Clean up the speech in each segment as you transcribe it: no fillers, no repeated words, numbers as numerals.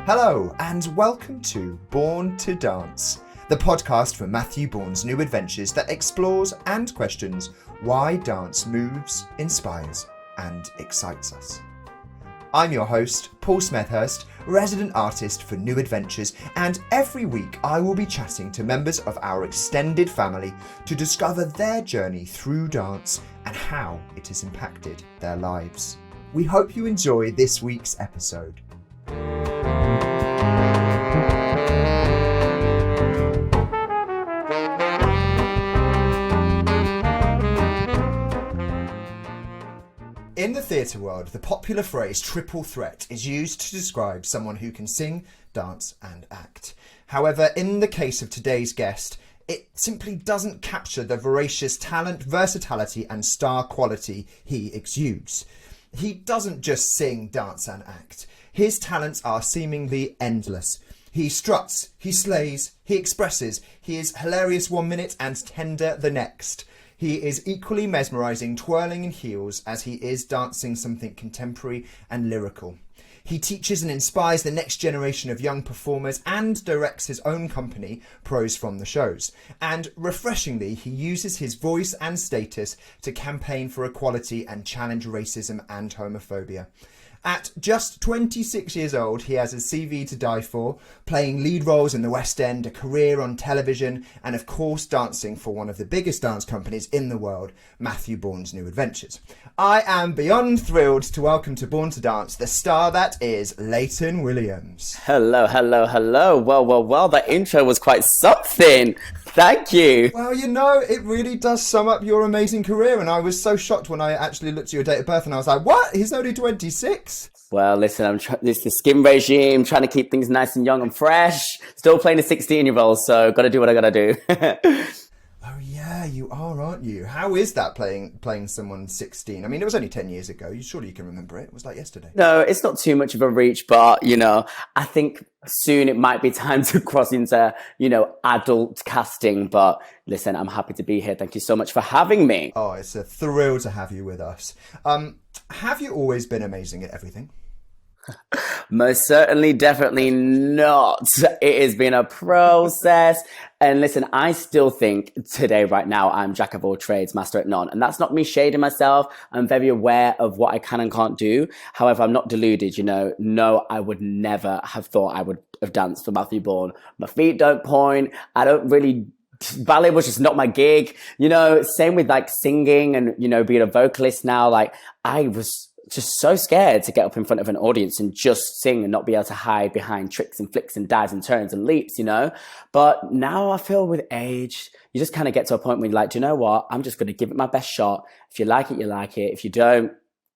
Hello and welcome to Born to Dance, the podcast for Matthew Bourne's new adventures that explores and questions why dance moves, inspires and excites us. I'm your host, Paul Smethurst, resident artist for New Adventures, and every week I will be chatting to members of our extended family to discover their journey through dance and how it has impacted their lives. We hope you enjoy this week's episode. In the theatre world, the popular phrase triple threat is used to describe someone who can sing, dance and act. However, in the case of today's guest, it simply doesn't capture the voracious talent, versatility and star quality he exudes. He doesn't just sing, dance and act. His talents are seemingly endless. He struts, he slays, he expresses, he is hilarious one minute and tender the next. He is equally mesmerising, twirling in heels as he is dancing something contemporary and lyrical. He teaches and inspires the next generation of young performers and directs his own company, Pros from the Shows. And refreshingly, he uses his voice and status to campaign for equality and challenge racism and homophobia. At just 26 years old, he has a CV to die for, playing lead roles in the West End, a career on television, and of course dancing for one of the biggest dance companies in the world, Matthew Bourne's New Adventures. I am beyond thrilled to welcome to Born to Dance the star that is Leighton Williams. Hello. Well, that intro was quite something. Thank you. Well, you know, it really does sum up your amazing career, and I was so shocked when I actually looked at your date of birth and I was like, what? He's only 26? Well, listen, this is the skin regime, trying to keep things nice and young and fresh. Still playing a 16-year-old, so got to do what I got to do. Oh yeah, you are, aren't you? How is that playing someone 16? I mean, it was only 10 years ago. Surely you can remember it. It was like yesterday. No, it's not too much of a reach, but, you know, I think soon it might be time to cross into, you know, adult casting. But listen, I'm happy to be here. Thank you so much for having me. Oh, it's a thrill to have you with us. Have you always been amazing at everything? Most certainly, definitely not. It has been a process. And listen, I still think today, right now, I'm jack of all trades, master at none. And that's not me shading myself. I'm very aware of what I can and can't do. However, I'm not deluded, you know. No, I would never have thought I would have danced for Matthew Bourne. My feet don't point. I don't really... Ballet was just not my gig. You know, same with like singing and, you know, being a vocalist now. Like, I was just so scared to get up in front of an audience and just sing and not be able to hide behind tricks and flicks and dives and turns and leaps, you know. But now I feel with age, you just kind of get to a point where you're like, do you know what? I'm just going to give it my best shot. If you like it, you like it. If you don't,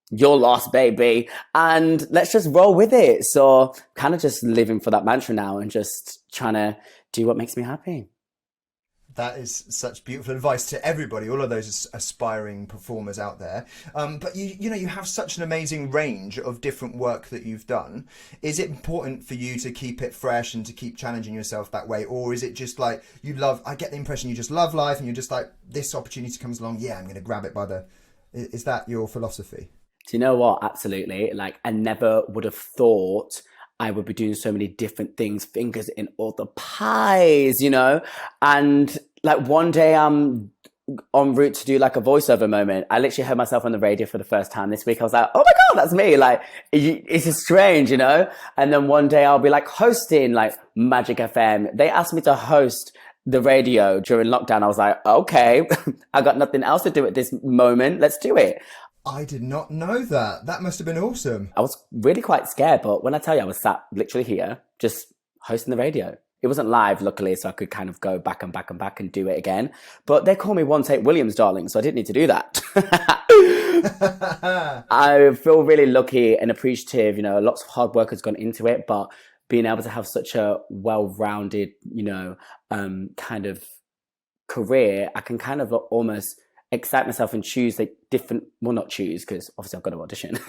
you're lost, baby. And let's just roll with it. So kind of just living for that mantra now and just trying to do what makes me happy. That is such beautiful advice to everybody, all of those aspiring performers out there. But you know, you have such an amazing range of different work that you've done. Is it important for you to keep it fresh and to keep challenging yourself that way? Or is it just like I get the impression you just love life and you're just like, this opportunity comes along, yeah, I'm going to grab it is that your philosophy? Do you know what? Absolutely. Like, I never would have thought I would be doing so many different things, fingers in all the pies, you know? And like one day I'm en route to do like a voiceover moment. I literally heard myself on the radio for the first time this week. I was like, oh my God, that's me. Like, it's just strange, you know? And then one day I'll be like hosting like Magic FM. They asked me to host the radio during lockdown. I was like, okay, I got nothing else to do at this moment. Let's do it. I did not know that. That must have been awesome. I was really quite scared, but when I tell you I was sat literally here, just hosting the radio. It wasn't live, luckily, so I could kind of go back and do it again. But they call me One Take Williams, darling, so I didn't need to do that. I feel really lucky and appreciative. You know, lots of hard work has gone into it, but being able to have such a well-rounded, you know, kind of career, I can kind of almost excite myself and choose like different, well, not choose because obviously I've got to audition,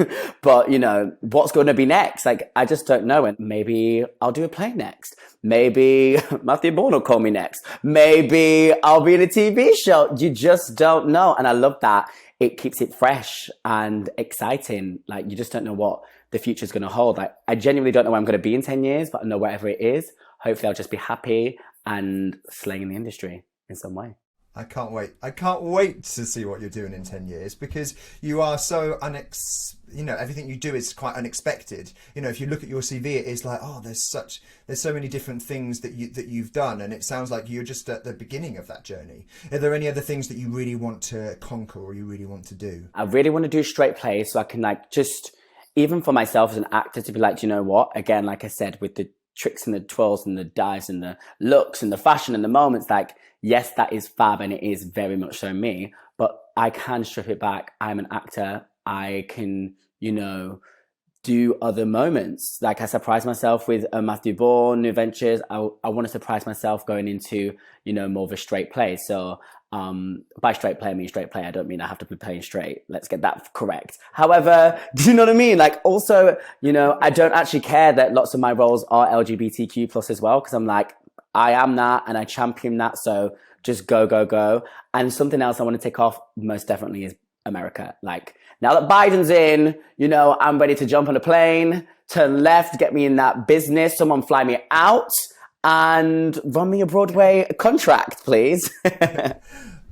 but you know, what's going to be next? Like, I just don't know. And maybe I'll do a play next. Maybe Matthew Bourne will call me next. Maybe I'll be in a TV show. You just don't know. And I love that. It keeps it fresh and exciting. Like, you just don't know what the future's going to hold. Like, I genuinely don't know where I'm going to be in 10 years, but I know wherever it is, hopefully I'll just be happy and slaying the industry in some way. I can't wait. I can't wait to see what you're doing in 10 years because you are so everything you do is quite unexpected. You know, if you look at your CV, it is like, oh, there's so many different things that you've done. And it sounds like you're just at the beginning of that journey. Are there any other things that you really want to conquer or you really want to do? I really want to do straight play so I can like just, even for myself as an actor, to be like, you know what? Again, like I said, with the tricks and the twirls and the dives and the looks and the fashion and the moments, like, yes, that is fab and it is very much so me, but I can strip it back. I'm an actor. I can, do other moments. Like, I surprised myself with Matthew Bourne, New Ventures. I want to surprise myself going into, more of a straight play. So by straight play, I mean straight play. I don't mean I have to be playing straight. Let's get that correct. However, do you know what I mean? Like, also, I don't actually care that lots of my roles are LGBTQ plus as well, because I'm like, I am that and I champion that. So just go, go, go. And something else I want to take off most definitely is America. Like, now that Biden's in, I'm ready to jump on a plane, turn left, get me in that business. Someone fly me out and run me a Broadway contract, please.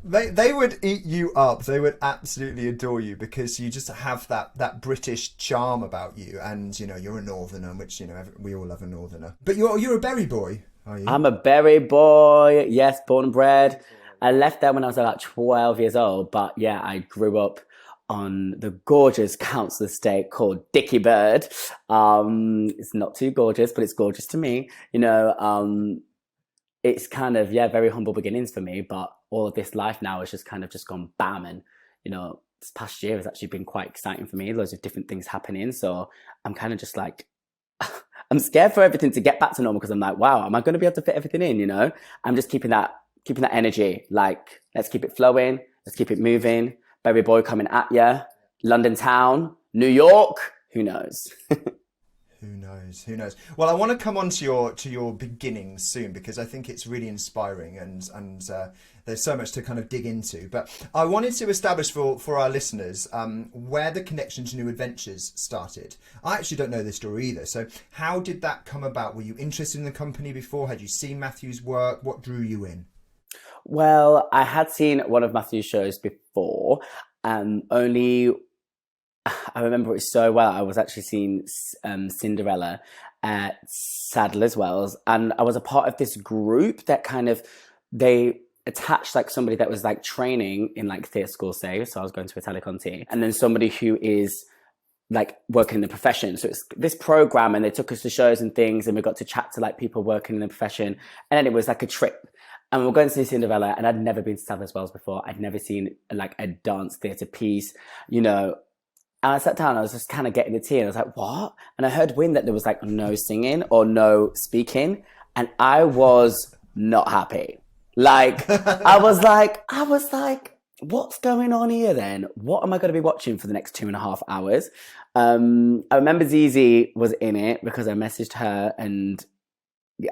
They would eat you up. They would absolutely adore you because you just have that British charm about you. And, you're a northerner, which, we all love a northerner. But you're a Berry boy. Are you? I'm a Berry boy. Yes, born and bred. I left there when I was about 12 years old. But yeah, I grew up on the gorgeous council estate called Dicky Bird. It's not too gorgeous, but it's gorgeous to me. It's kind of, very humble beginnings for me. But all of this life now has just kind of just gone bam. And, this past year has actually been quite exciting for me. Loads of different things happening. So I'm kind of just like, I'm scared for everything to get back to normal because I'm like, wow, am I going to be able to fit everything in? I'm just keeping that energy. Like, let's keep it flowing. Let's keep it moving. Berry boy coming at ya. London town, New York. Who knows? Who knows? Well, I want to come on to your beginnings soon because I think it's really inspiring and there's so much to kind of dig into. But I wanted to establish for our listeners where the connection to New Adventures started. I actually don't know this story either. So how did that come about? Were you interested in the company before? Had you seen Matthew's work? What drew you in? Well, I had seen one of Matthew's shows before. Only I remember it so well. I was actually seeing Cinderella at Sadler's Wells, and I was a part of this group that kind of, they attached like somebody that was like training in like theatre school, say, so I was going to Italia Conti, and then somebody who is like working in the profession. So it's this program, and they took us to shows and things, and we got to chat to like people working in the profession, and then it was like a trip. And we were going to see Cinderella, and I'd never been to Sadler's Wells before. I'd never seen like a dance theatre piece, And I sat down, I was just kind of getting the tea, and I was like, what? And I heard wind that there was like no singing or no speaking, and I was not happy. Like, I was like, what's going on here then? What am I going to be watching for the next 2.5 hours? I remember Zizi was in it because I messaged her, and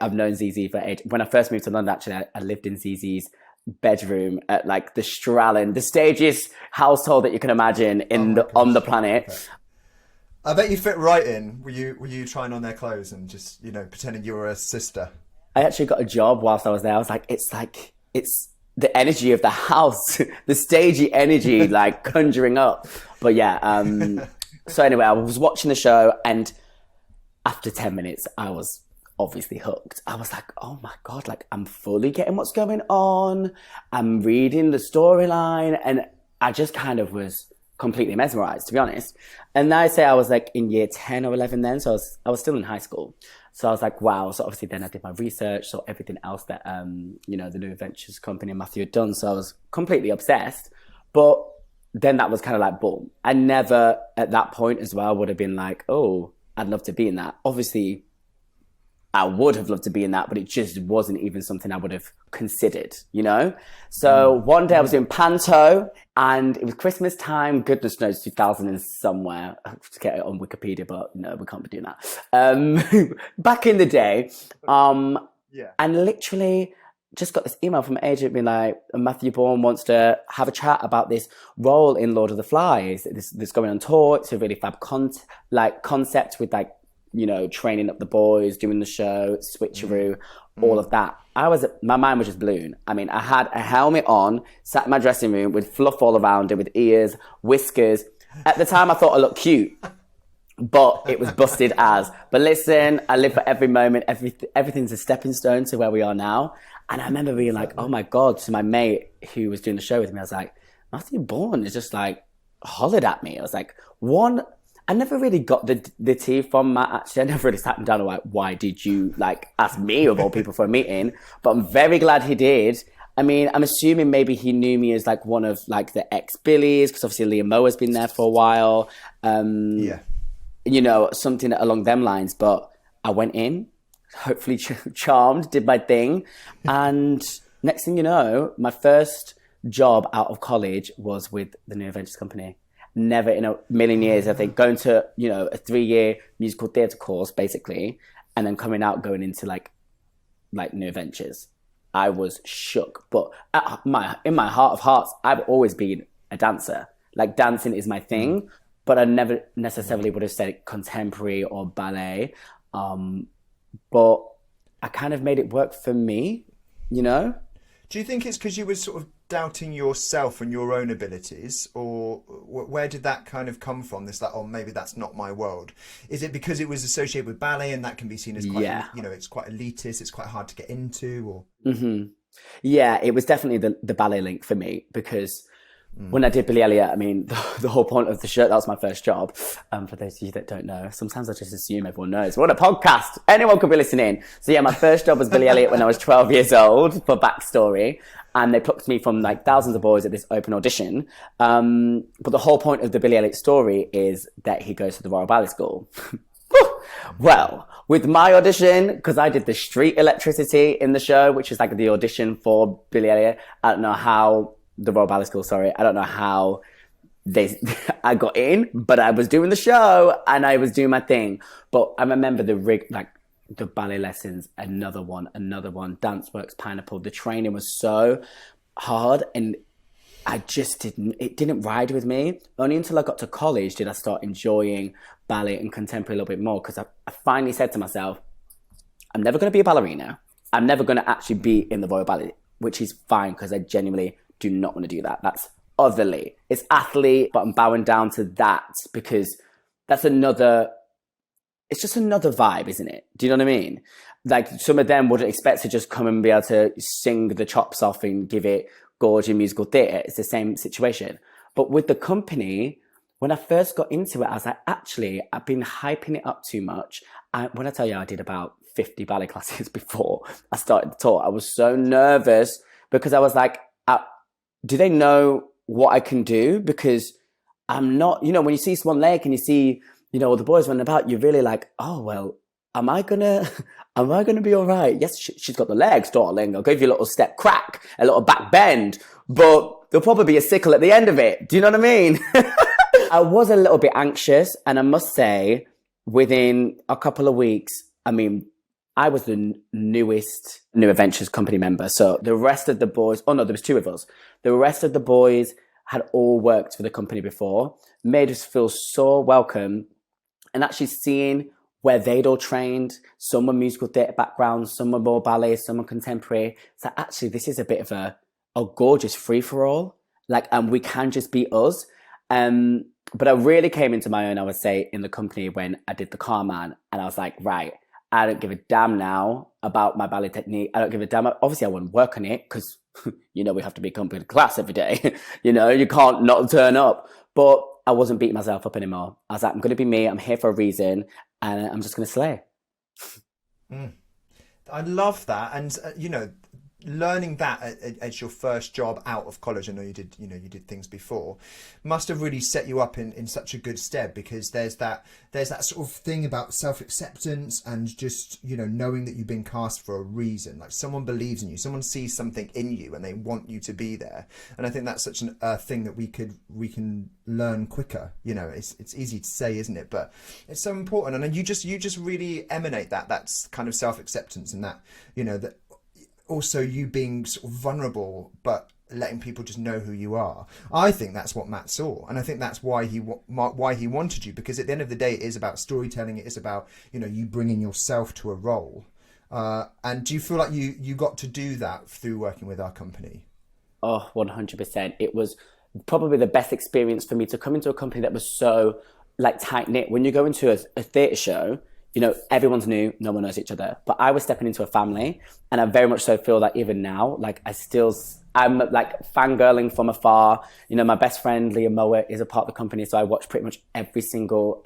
I've known Zizi for age. When I first moved to London, actually, I lived in Zizi's bedroom at like the Strallen, the stagiest household that you can imagine on the planet. Okay. I bet you fit right in. Were you trying on their clothes and just pretending you were a sister? I actually got a job whilst I was there. I was like, it's the energy of the house, the stagey energy, like conjuring up. But yeah, so anyway, I was watching the show, and after 10 minutes, I was obviously hooked. I was like, oh my God, like I'm fully getting what's going on. I'm reading the storyline, and I just kind of was completely mesmerized, to be honest. And I say I was like in year 10 or 11 then, so I was still in high school. So I was like, wow. So obviously then I did my research, so everything else that, the New Adventures company and Matthew had done. So I was completely obsessed. But then that was kind of like, boom. I never at that point as well would have been like, oh, I'd love to be in that. Obviously, I would have loved to be in that, but it just wasn't even something I would have considered, So one day I was in Panto, and it was Christmas time, goodness knows, 2000 and somewhere. I have to get it on Wikipedia, but no, we can't be doing that. Back in the day, and literally just got this email from an agent being like, Matthew Bourne wants to have a chat about this role in Lord of the Flies. This going on tour. It's a really fab concept with like, you know, training up the boys, doing the show, switcheroo, all of that. My mind was just blown. I mean, I had a helmet on, sat in my dressing room with fluff all around it, with ears, whiskers. At the time, I thought I looked cute, but it was busted as. But listen, I live for every moment. Everything's a stepping stone to where we are now. And I remember being like, oh my God, to my mate who was doing the show with me, I was like, Matthew Bourne is just like hollered at me. I was like, I never really got the tea from Matt, actually. I never really sat him down and like, why did you like ask me of all people for a meeting? But I'm very glad he did. I mean, I'm assuming maybe he knew me as like one of like the ex-Billies, because obviously Liam Moe has been there for a while. Yeah. You know, something along them lines. But I went in, hopefully charmed, did my thing. And next thing you know, my first job out of college was with the New Adventures Company. Never in a million years, I think, going to, you know, a 3-year musical theatre course, basically, and then coming out, going into like New Adventures. I was shook. But in my heart of hearts, I've always been a dancer. Like, dancing is my thing, but I never necessarily would have said contemporary or ballet. But I kind of made it work for me, you know? Do you think it's because you were sort of doubting yourself and your own abilities, or where did that kind of come from? This, like, oh, maybe that's not my world. Is it because it was associated with ballet and that can be seen as quite, you know, it's quite elitist, it's quite hard to get into, or? Yeah, it was definitely the ballet link for me, because when I did Billy Elliot, I mean, the whole point of the show, that was my first job. For those of you that don't know, sometimes I just assume everyone knows. What a podcast! Anyone could be listening. So yeah, my first job was Billy Elliot when I was 12 years old, for backstory. And they plucked me from like thousands of boys at this open audition. But the whole point of the Billy Elliot story is that he goes to the Royal Ballet School. Well, with my audition, because I did the street electricity in the show, which is like the audition for Billy Elliot. I don't know how the Royal Ballet School, sorry. I don't know how I got in, but I was doing the show and I was doing my thing. But I remember the ballet lessons, another one, Dance Works, Pineapple. The training was so hard and it didn't ride with me. Only until I got to college did I start enjoying ballet and contemporary a little bit more, because I finally said to myself, I'm never going to be a ballerina. I'm never going to actually be in the Royal Ballet, which is fine, because I genuinely do not want to do that. That's otherly. It's athlete, but I'm bowing down to that because it's just another vibe, isn't it? Do you know what I mean? Like, some of them wouldn't expect to just come and be able to sing the chops off and give it gorgeous musical theatre. It's the same situation. But with the company, when I first got into it, I was like, actually, I've been hyping it up too much. When I tell you I did about 50 ballet classes before I started the tour, I was so nervous because I was like, do they know what I can do? Because I'm not, you know, when you see Swan Lake and you see, you know, all the boys running about, you're really like, oh, well, am I gonna be all right? Yes, she's got the legs, darling. I'll give you a little step crack, a little back bend, but there'll probably be a sickle at the end of it. Do you know what I mean? I was a little bit anxious, and I must say, within a couple of weeks, I mean, I was the newest New Adventures Company member. So the rest of the boys, oh no, there was 2 of us. The rest of the boys had all worked for the company before, made us feel so welcome. And actually seeing where they'd all trained, some were musical theatre backgrounds, some were more ballet, some were contemporary. So actually, this is a bit of a gorgeous free-for-all. Like, and we can just be us. But I really came into my own, I would say, in the company when I did the Carman. And I was like, right, I don't give a damn now about my ballet technique. I don't give a damn. Obviously, I wouldn't work on it because, you know, we have to be company class every day. You know, you can't not turn up. But I wasn't beating myself up anymore. I was like, I'm going to be me. I'm here for a reason. And I'm just going to slay. I love that. And, you know, learning that as your first job out of college, I know you did things before, must have really set you up in such a good stead, because there's that sort of thing about self-acceptance and just, you know, knowing that you've been cast for a reason. Like, someone believes in you, someone sees something in you and they want you to be there. And I think that's such a thing that we can learn quicker. You know, it's easy to say, isn't it? But it's so important. And you just really emanate that's kind of self-acceptance, and that, you know, that also you being sort of vulnerable, but letting people just know who you are. I think that's what Matt saw, and I think that's why he wanted you, because at the end of the day, it is about storytelling. It is about, you know, you bringing yourself to a role. And do you feel like you got to do that through working with our company? Oh, 100%. It was probably the best experience for me to come into a company that was so like tight knit. When you go into a theatre show, you know, everyone's new, no one knows each other. But I was stepping into a family, and I very much so feel that even now, like I'm like fangirling from afar. You know, my best friend, Leah Mowat, is a part of the company. So I watch pretty much every single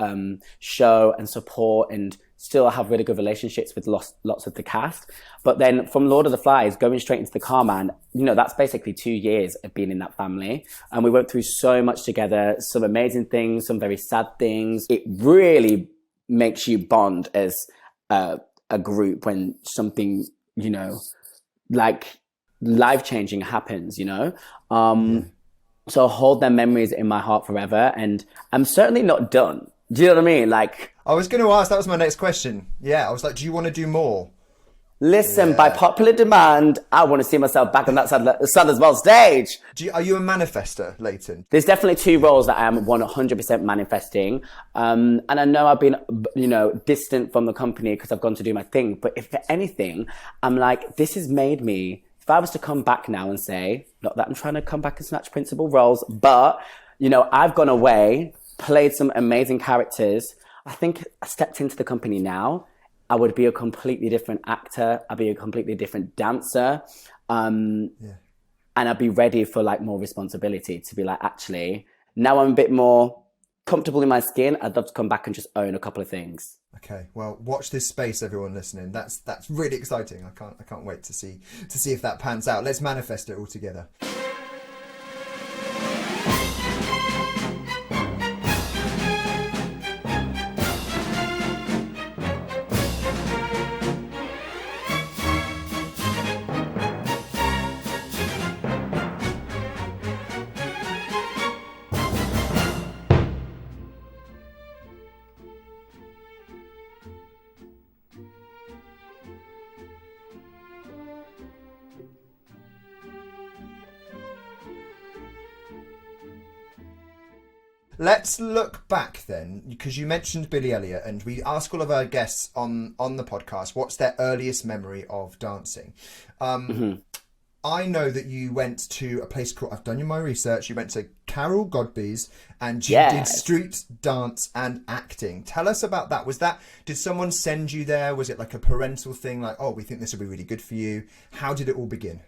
show and support, and still have really good relationships with lots of the cast. But then from Lord of the Flies, going straight into the Carman, you know, that's basically 2 years of being in that family. And we went through so much together, some amazing things, some very sad things. It really makes you bond as a group when something, you know, like life-changing happens, you know? So I'll hold their memories in my heart forever. And I'm certainly not done. Do you know what I mean? Like, I was going to ask, that was my next question. Yeah, I was like, do you want to do more? Listen, by popular demand, I want to see myself back on that Sadler's Wells stage. Are you a manifester, Leighton? There's definitely two roles that I am 100% manifesting. And I know I've been, you know, distant from the company because I've gone to do my thing. But if for anything, I'm like, this has made me, if I was to come back now and say, not that I'm trying to come back and snatch principal roles, but, you know, I've gone away, played some amazing characters. I think I stepped into the company now, I would be a completely different actor. I'd be a completely different dancer. And I'd be ready for like more responsibility to be like, actually, now I'm a bit more comfortable in my skin. I'd love to come back and just own a couple of things. Okay, well, watch this space, everyone listening. That's really exciting. I can't wait to see if that pans out. Let's manifest it all together. Let's look back then, because you mentioned Billy Elliot, and we ask all of our guests on the podcast what's their earliest memory of dancing. I know that you went to a place called, I've done my research, you went to Carol Godby's and you did street dance and acting. Tell us about that. Did someone send you there? Was it like a parental thing, like, oh, we think this will be really good for you? How did it all begin?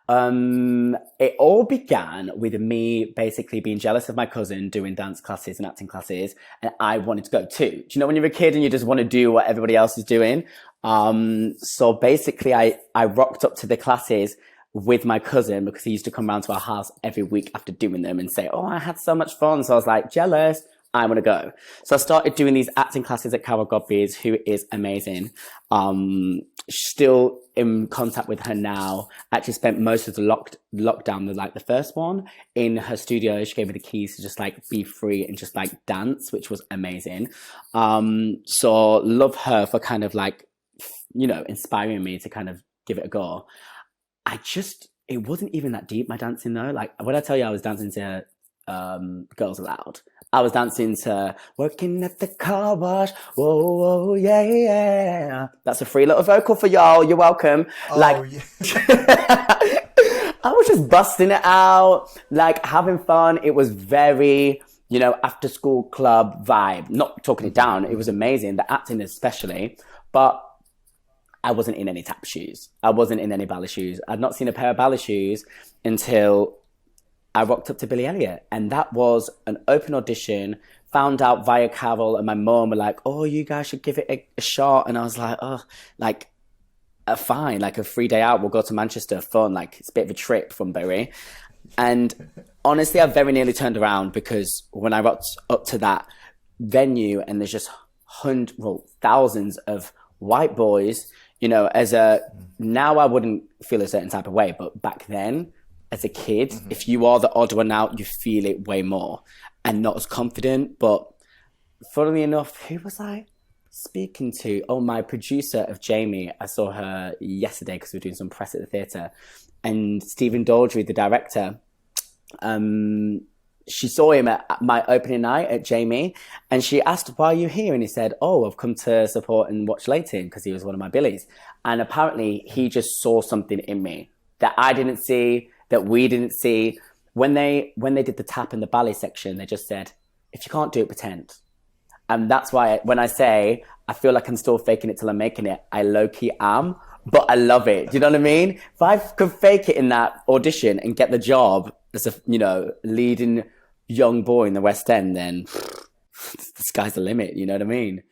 It all began with me basically being jealous of my cousin doing dance classes and acting classes, and I wanted to go too. Do you know when you're a kid and you just want to do what everybody else is doing? So basically I rocked up to the classes with my cousin because he used to come round to our house every week after doing them and say, oh, I had so much fun. So I was like, jealous, I want to go. So I started doing these acting classes at Carol Godby's, who is amazing. Still in contact with her now. Actually spent most of the lockdown, like the first one, in her studio. She gave me the keys to just like be free and just like dance, which was amazing. So love her for kind of like, you know, inspiring me to kind of give it a go. It wasn't even that deep, my dancing though. Like when I tell you I was dancing to Girls Aloud, I was dancing to Working at the Car Wash. Whoa, whoa, yeah, yeah. That's a free little vocal for y'all. You're welcome. Oh, like, yeah. I was just busting it out, like having fun. It was very, you know, after school club vibe. Not talking it down. It was amazing. The acting especially. But I wasn't in any tap shoes. I wasn't in any ballet shoes. I'd not seen a pair of ballet shoes until I rocked up to Billy Elliot. And that was an open audition. Found out via Carol, and my mom were like, oh, you guys should give it a shot. And I was like, oh, like, fine, like a free day out. We'll go to Manchester, fun. Like, it's a bit of a trip from Bury. And honestly, I very nearly turned around because when I rocked up to that venue and there's just thousands of white boys, you know, now I wouldn't feel a certain type of way, but back then, as a kid, if you are the odd one out, you feel it way more and not as confident. But funnily enough, who was I? speaking to? Oh, my producer of Jamie. I saw her yesterday because we were doing some press at the theatre. And Stephen Daldry, the director, she saw him at my opening night at Jamie, and she asked, why are you here? And he said, oh, I've come to support and watch Leighton because he was one of my billies. And apparently he just saw something in me that I didn't see, that we didn't see. When they did the tap and the ballet section, they just said, if you can't do it, pretend. And that's why when I say I feel like I'm still faking it till I'm making it, I low-key am, but I love it. Do you know what I mean? If I could fake it in that audition and get the job as a, leading young boy in the West End, then the sky's the limit. You know what I mean?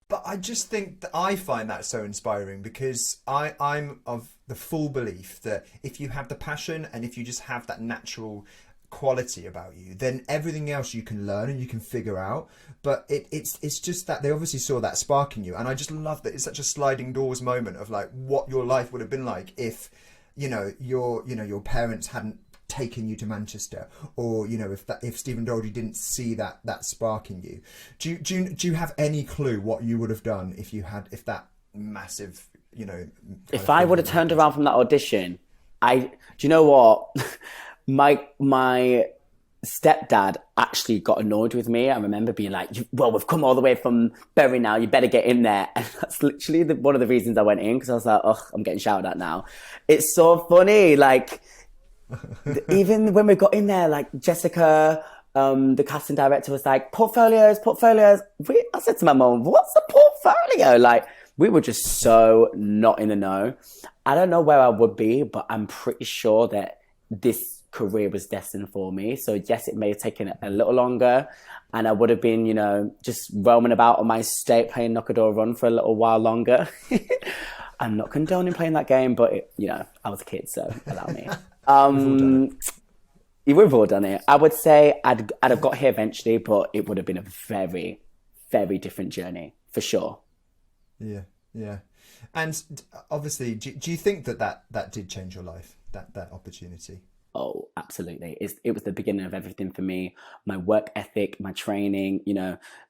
But I just think that I find that so inspiring because I'm of the full belief that if you have the passion and if you just have that natural quality about you, then everything else you can learn and you can figure out. But it's just that they obviously saw that spark in you, and I just love that it's such a sliding doors moment of like what your life would have been like if your parents hadn't taken you to Manchester, or if Stephen Daldry didn't see that spark in you. Do you have any clue what you would have done if that massive if I would have turned around from that audition? Do you know what? my stepdad actually got annoyed with me. I remember being like, well, we've come all the way from Bury now, you better get in there. And that's literally one of the reasons I went in, because I was like, oh, I'm getting shouted at now. It's so funny, like even when we got in there, like Jessica, the casting director, was like, portfolios. I said to my mum, what's a portfolio? Like, we were just so not in the know. I don't know where I would be, but I'm pretty sure that this career was destined for me. So yes, it may have taken a little longer, and I would have been, just roaming about on my estate playing Knock a Door Run for a little while longer. I'm not condoning playing that game, but I was a kid, so allow me. We've all done it. I would say I'd have got here eventually, but it would have been a very, very different journey for sure. Yeah. And obviously, do you think that did change your life, that opportunity? Oh, absolutely. It was the beginning of everything for me. My work ethic, my training,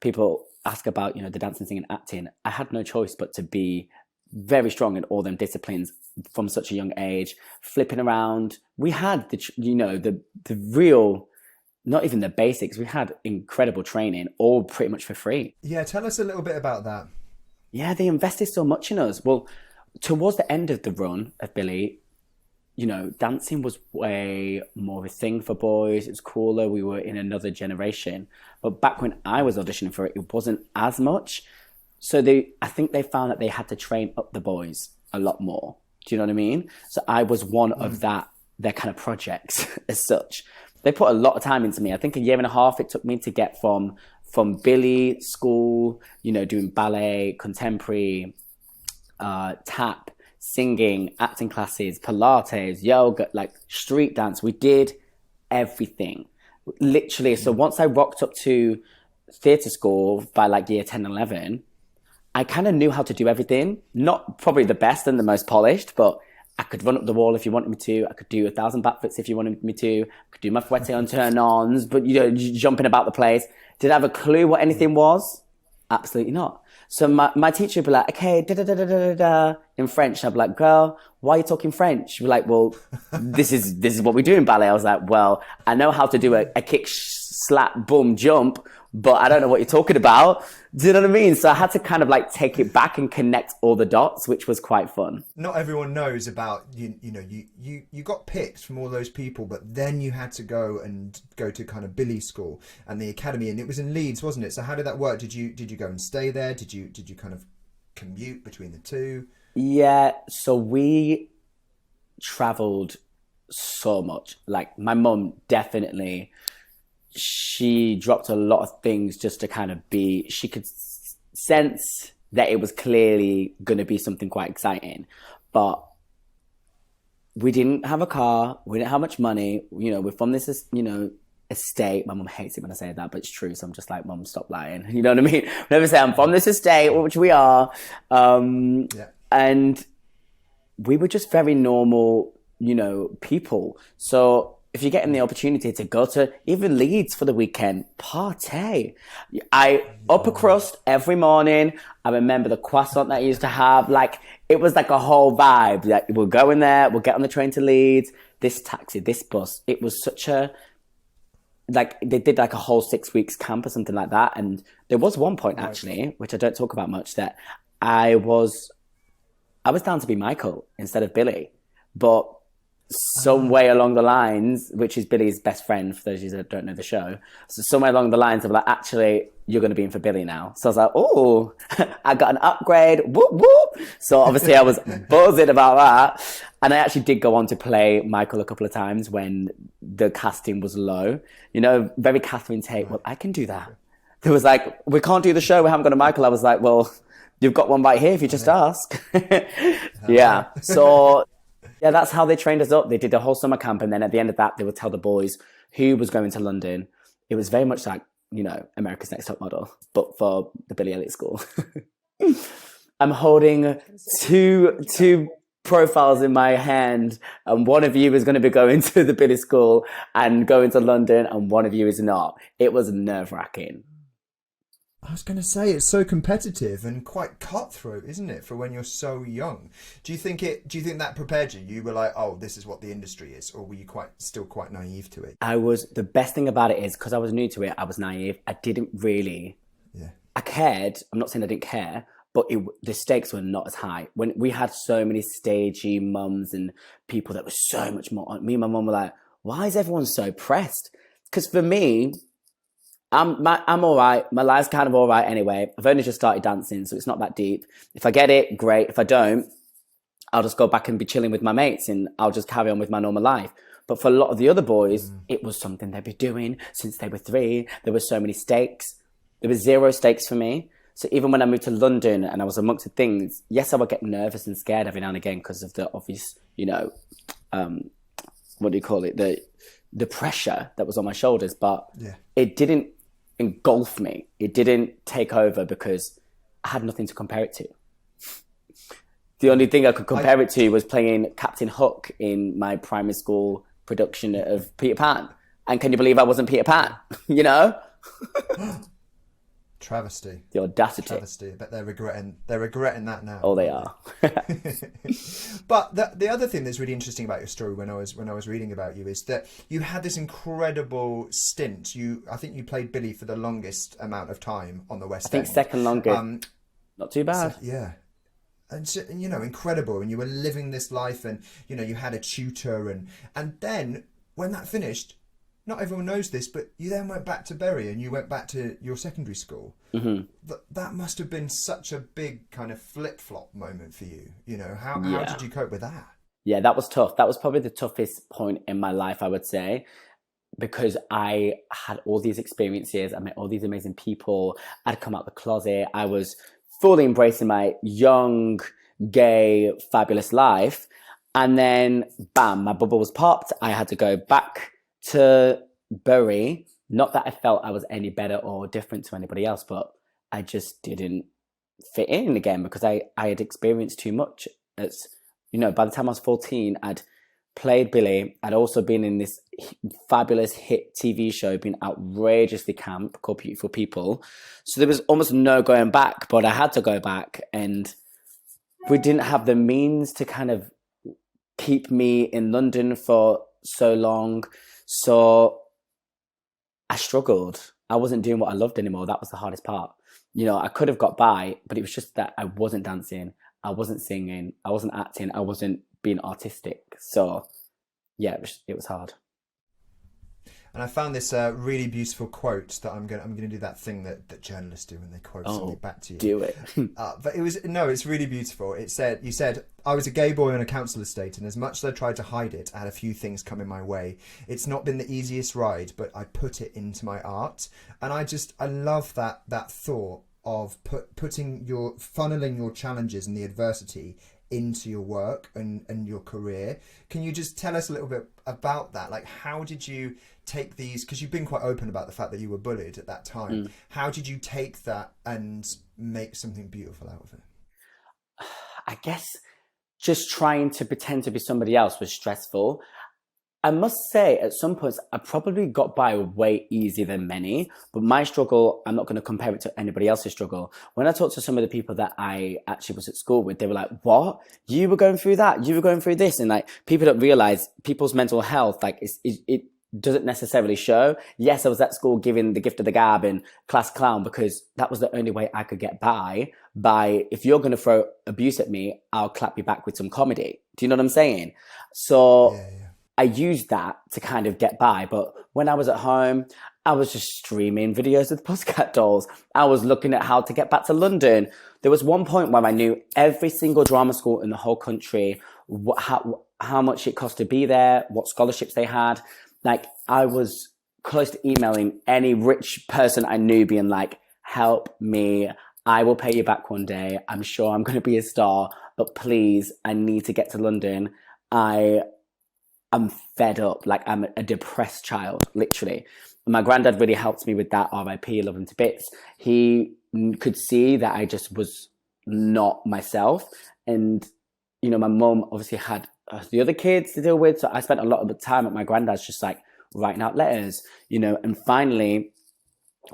people ask about, the dancing, singing, acting. I had no choice but to be very strong in all them disciplines from such a young age, flipping around. We had the real, not even the basics. We had incredible training, all pretty much for free. Yeah. Tell us a little bit about that. Yeah, they invested so much in us. Well, towards the end of the run of Billy, dancing was way more of a thing for boys. It was cooler. We were in another generation. But back when I was auditioning for it, it wasn't as much. So I think they found that they had to train up the boys a lot more. Do you know what I mean? So I was one of their kind of projects as such. They put a lot of time into me. I think a year and a half it took me to get from Billy school, doing ballet, contemporary, tap, singing, acting classes, Pilates, yoga, like street dance. We did everything, literally. So once I rocked up to theatre school by like year 10, 11, I kind of knew how to do everything. Not probably the best and the most polished, but I could run up the wall if you wanted me to. I could do 1,000 backflips if you wanted me to. I could do my fouette on turn-ons, but jumping about the place. Did I have a clue what anything was? Absolutely not. So my teacher would be like, okay, da-da-da-da-da-da, in French. I'd be like, girl, why are you talking French? She'd be like, well, this is what we do in ballet. I was like, well, I know how to do a kick, slap, boom, jump, but I don't know what you're talking about. Do you know what I mean? So I had to kind of like take it back and connect all the dots, which was quite fun. Not everyone knows about, you got picked from all those people, but then you had to go to kind of Billy School and the academy, and it was in Leeds, wasn't it? So how did that work? Did you go and stay there? Did you kind of commute between the two? Yeah, so we traveled so much. Like my mum definitely, she dropped a lot of things just to kind of she could sense that it was clearly going to be something quite exciting. But we didn't have a car. We didn't have much money. We're from this, estate. My mum hates it when I say that, but it's true. So I'm just like, Mum, stop lying. You know what I mean? Whenever I say I'm from this estate, which we are. And we were just very normal, people. So if you're getting the opportunity to go to even Leeds for the weekend, party. I upper crust every morning. I remember the croissant that I used to have. Like, it was like a whole vibe. Like, we'll go in there, we'll get on the train to Leeds, this taxi, this bus. It was such a, like, they did like a whole 6 weeks camp or something like that. And there was one point actually, which I don't talk about much, that I was down to be Michael instead of Billy. But some way along the lines, which is Billy's best friend, for those of you that don't know the show, so somewhere along the lines of like, actually, you're going to be in for Billy now. So I was like, oh, I got an upgrade, whoop, whoop. So obviously I was buzzing about that. And I actually did go on to play Michael a couple of times when the casting was low. You know, very Catherine Tate, well, I can do that. There was like, we can't do the show, we haven't got a Michael. I was like, well, you've got one right here if you just ask. Yeah, so... yeah, that's how they trained us up. They did a whole summer camp, and then at the end of that, they would tell the boys who was going to London. It was very much like, you know, America's Next Top Model, but for the Billy Elliot School. I'm holding two profiles in my hand, and one of you is going to be going to the Billy School and going to London, and one of you is not. It was nerve-wracking. I was going to say, it's so competitive and quite cutthroat, isn't it, for when you're so young? Do you think that prepared you? You were like, oh, this is what the industry is, or were you still quite naive to it? The best thing about it is, because I was new to it, I was naive. I didn't really, I cared. I'm not saying I didn't care, but the stakes were not as high. When we had so many stagey mums and people that were so much more, me and my mum were like, why is everyone so pressed? Because for me, I'm all right. My life's kind of all right anyway. I've only just started dancing, so it's not that deep. If I get it, great. If I don't, I'll just go back and be chilling with my mates and I'll just carry on with my normal life. But for a lot of the other boys, it was something they'd been doing since they were 3. There were so many stakes. There was 0 stakes for me. So even when I moved to London and I was amongst the things, yes, I would get nervous and scared every now and again because of the obvious, you know, what do you call it? The pressure that was on my shoulders. But it didn't engulf me. It didn't take over because I had nothing to compare it to. The only thing I could compare it to was playing Captain Hook in my primary school production of Peter Pan. And can you believe I wasn't Peter Pan? You know? Travesty. The audacity. Travesty. But they're regretting that now. Oh, they are. But the other thing that's really interesting about your story when I was reading about you is that you had this incredible stint. I think you played Billy for the longest amount of time on the West End. I think second longest. Not too bad. Yeah. And so, you know, incredible. And you were living this life, and you know, you had a tutor, and then when that finished, not everyone knows this, but you then went back to Bury and you went back to your secondary school. Mm-hmm. That must have been such a big kind of flip-flop moment for you. You know, how did you cope with that? Yeah, that was tough. That was probably the toughest point in my life, I would say, because I had all these experiences. I met all these amazing people. I'd come out the closet. I was fully embracing my young, gay, fabulous life. And then, bam, my bubble was popped. I had to go back to Bury. Not that I felt I was any better or different to anybody else, but I just didn't fit in again because I had experienced too much. It's, you know, by the time I was 14, I'd played Billy. I'd also been in this fabulous hit TV show, been outrageously camp called Beautiful People. So there was almost no going back, but I had to go back, and we didn't have the means to kind of keep me in London for so long. So I struggled. I wasn't doing what I loved anymore. That was the hardest part. You know, I could have got by, but it was just that I wasn't dancing. I wasn't singing. I wasn't acting. I wasn't being artistic. So yeah, it was hard. And I found this really beautiful quote that I'm gonna do that thing that journalists do when they quote something back to you. Do it. But it's really beautiful. You said, I was a gay boy on a council estate, and as much as I tried to hide it, I had a few things come in my way. It's not been the easiest ride, but I put it into my art. And I love that thought of funneling your challenges and the adversity into your work and your career. Can you just tell us a little bit about that? Like, how did you take these, because you've been quite open about the fact that you were bullied at that time. How did you take that and make something beautiful out of it? I guess just trying to pretend to be somebody else was stressful. I must say, at some points, I probably got by way easier than many. But my struggle, I'm not going to compare it to anybody else's struggle. When I talked to some of the people that I actually was at school with, they were like, "What? You were going through that? You were going through this?" And like, people don't realize people's mental health, like, it doesn't necessarily show. Yes, I was at school giving the gift of the gab and class clown because that was the only way I could get by. If you're going to throw abuse at me, I'll clap you back with some comedy. Do you know what I'm saying? So. Yeah, yeah. I used that to kind of get by. But when I was at home, I was just streaming videos with Pussycat Dolls. I was looking at how to get back to London. There was one point where I knew every single drama school in the whole country, how much it cost to be there, what scholarships they had. Like, I was close to emailing any rich person I knew being like, help me. I will pay you back one day. I'm sure I'm going to be a star, but please, I need to get to London. I'm fed up. Like, I'm a depressed child, literally. My granddad really helped me with that. RIP, love him to bits. He could see that I just was not myself. And, you know, my mum obviously had the other kids to deal with. So I spent a lot of the time at my granddad's just like writing out letters, you know. And finally,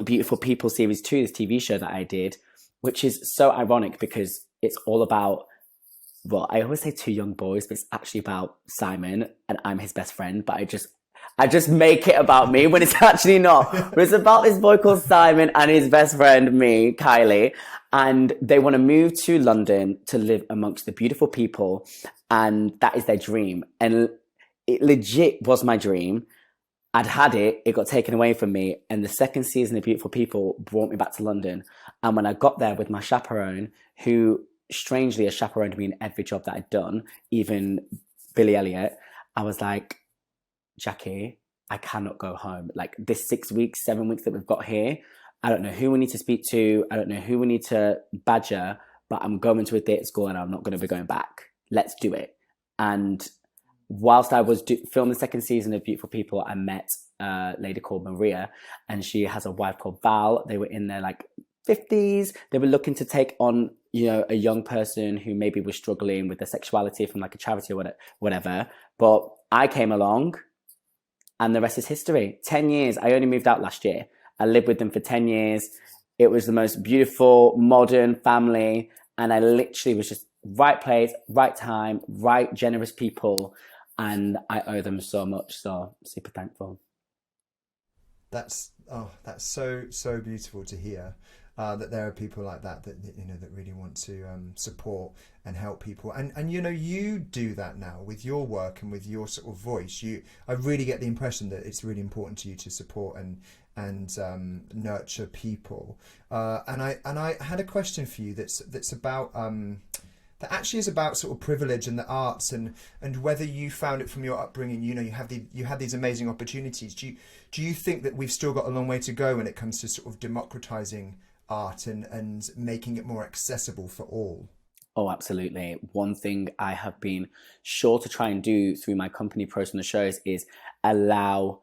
Beautiful People Series 2, this TV show that I did, which is so ironic because it's all about, well, I always say two young boys, but it's actually about Simon and I'm his best friend. But I just make it about me when it's actually not. But it's about this boy called Simon and his best friend, me, Kylie. And they want to move to London to live amongst the beautiful people. And that is their dream. And it legit was my dream. I'd had it. It got taken away from me. And the second season of Beautiful People brought me back to London. And when I got there with my chaperone, who strangely has chaperoned me in every job that I'd done, even Billy Elliot, I was like, Jackie, I cannot go home. Like, this 6 weeks, 7 weeks that we've got here, I don't know who we need to speak to. I don't know who we need to badger, but I'm going to a theatre school and I'm not going to be going back. Let's do it. And whilst I was filming the second season of Beautiful People, I met a lady called Maria, and she has a wife called Val. They were in their like 50s. They were looking to take on, you know, a young person who maybe was struggling with their sexuality from like a charity or whatever. But I came along and the rest is history. 10 years. I only moved out last year. I lived with them for 10 years. It was the most beautiful, modern family. And I literally was just right place, right time, right generous people. And I owe them so much. So super thankful. That's so beautiful to hear. That there are people like that you know that really want to support and help people, and you know, you do that now with your work and with your sort of voice. I really get the impression that it's really important to you to support and nurture people. And I had a question for you that's about that actually is about sort of privilege and the arts and whether you found it from your upbringing. You know, you had these amazing opportunities. Do you think that we've still got a long way to go when it comes to sort of democratizing art and making it more accessible for all? Oh, absolutely. One thing I have been sure to try and do through my company Pros on the Shows is allow,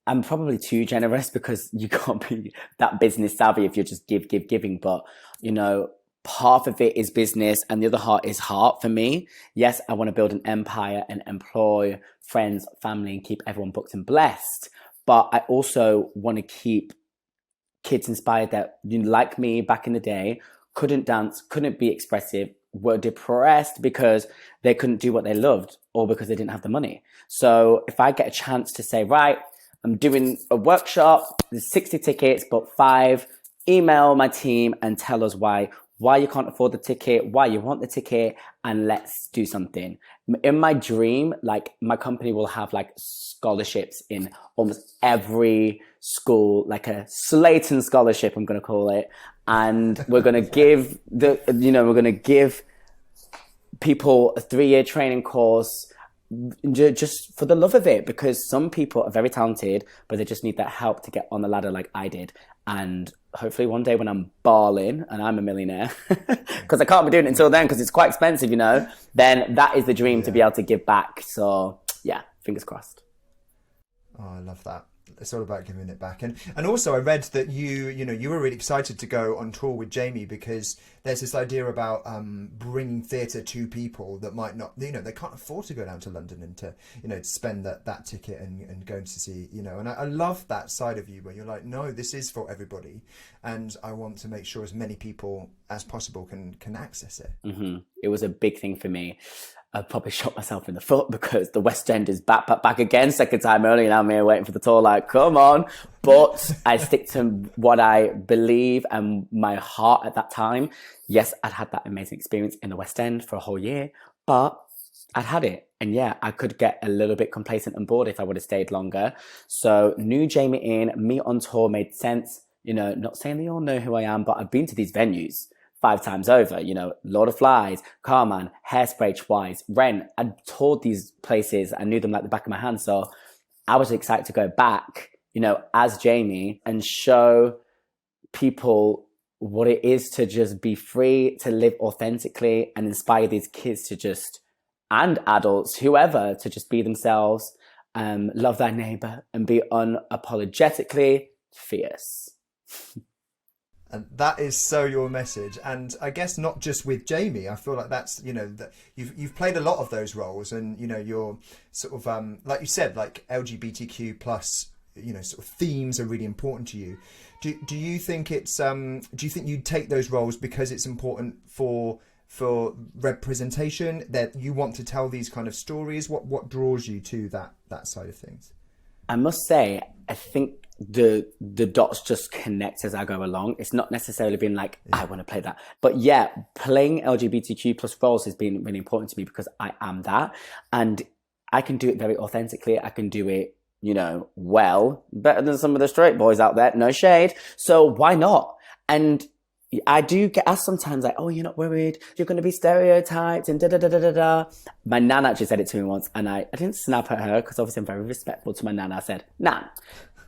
I'm probably too generous because you can't be that business savvy if you're just giving. But, you know, half of it is business and the other half is heart for me. Yes, I want to build an empire and employ friends, family, and keep everyone booked and blessed. But I also want to keep kids inspired that, you know, like me back in the day, couldn't dance, couldn't be expressive, were depressed because they couldn't do what they loved or because they didn't have the money. So if I get a chance to say, right, I'm doing a workshop, there's 60 tickets, but 5, email my team and tell us why you can't afford the ticket, why you want the ticket, and let's do something. In my dream, like, my company will have like scholarships in almost every school, like a Slayton scholarship, I'm going to call it. And we're going to give we're going to give people a 3-year training course just for the love of it, because some people are very talented, but they just need that help to get on the ladder like I did. And hopefully one day when I'm balling and I'm a millionaire, because I can't be doing it until then because it's quite expensive, you know, then that is the dream, to be able to give back. So yeah, fingers crossed. Oh, I love that. it's all about giving it back. And also I read that you were really excited to go on tour with Jamie because there's this idea about bringing theatre to people that might not, they can't afford to go down to London and to, to spend that ticket and go to see, and I love that side of you where you're like, no, this is for everybody, and I want to make sure as many people as possible can access it. Mm-hmm. It was a big thing for me. I probably shot myself in the foot because the West End is back again, second time early, and I'm here waiting for the tour, like, come on. But I stick to what I believe and my heart at that time. Yes, I'd had that amazing experience in the West End for a whole year, but I'd had it. And yeah, I could get a little bit complacent and bored if I would have stayed longer. So new Jamie in, me on tour made sense. Not saying they all know who I am, but I've been to these venues 5 times over, Lord of Flies, Carman, Hairspray twice, Rent. I toured these places. I knew them like the back of my hand. So I was excited to go back, as Jamie and show people what it is to just be free, to live authentically and inspire these kids to just, and adults, whoever, to just be themselves, love thy neighbor and be unapologetically fierce. And that is so your message. And I guess not just with Jamie, I feel like that's, that you've played a lot of those roles, and, you're sort of, like you said, like LGBTQ plus, sort of themes are really important to you. Do you think it's, do you think you take those roles because it's important for representation, that you want to tell these kind of stories? What draws you to that side of things? I must say, I think the dots just connect as I go along. It's not necessarily been like, I want to play that. But yeah, playing LGBTQ plus roles has been really important to me because I am that. And I can do it very authentically. I can do it, well, better than some of the straight boys out there. No shade. So why not? And I do get asked sometimes like, oh, you're not worried you're going to be stereotyped and da-da-da-da-da-da. My nan actually said it to me once, and I didn't snap at her because obviously I'm very respectful to my nan. I said, Nan,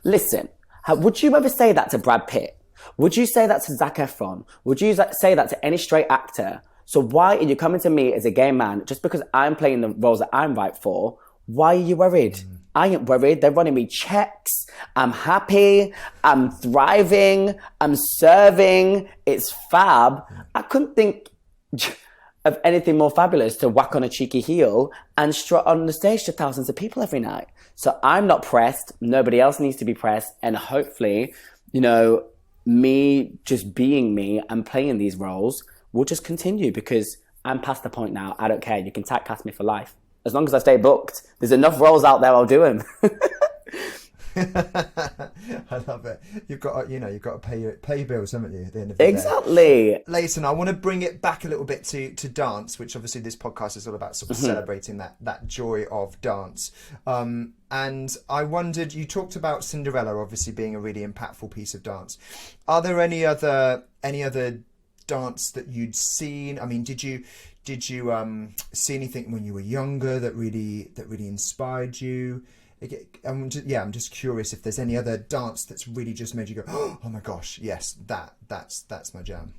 listen, would you ever say that to Brad Pitt? Would you say that to Zac Efron? Would you say that to any straight actor? So why are you coming to me as a gay man just because I'm playing the roles that I'm right for? Why are you worried? I ain't worried. They're running me checks. I'm happy. I'm thriving. I'm serving. It's fab. I couldn't think of anything more fabulous to whack on a cheeky heel and strut on the stage to thousands of people every night. So I'm not pressed. Nobody else needs to be pressed. And hopefully, me just being me and playing these roles will just continue because I'm past the point now. I don't care. You can typecast me for life. As long as I stay booked, there's enough roles out there, I'll do them. I love it. You've got to pay your bills, haven't you, at the end of the day? Layton, I want to bring it back a little bit to dance, which obviously this podcast is all about sort of celebrating that joy of dance. And I wondered, you talked about Cinderella obviously being a really impactful piece of dance. Are there any other dance that you'd seen? I mean, did you see anything when you were younger that really inspired you? I'm just curious if there's any other dance that's really just made you go, oh my gosh, yes, that's my jam.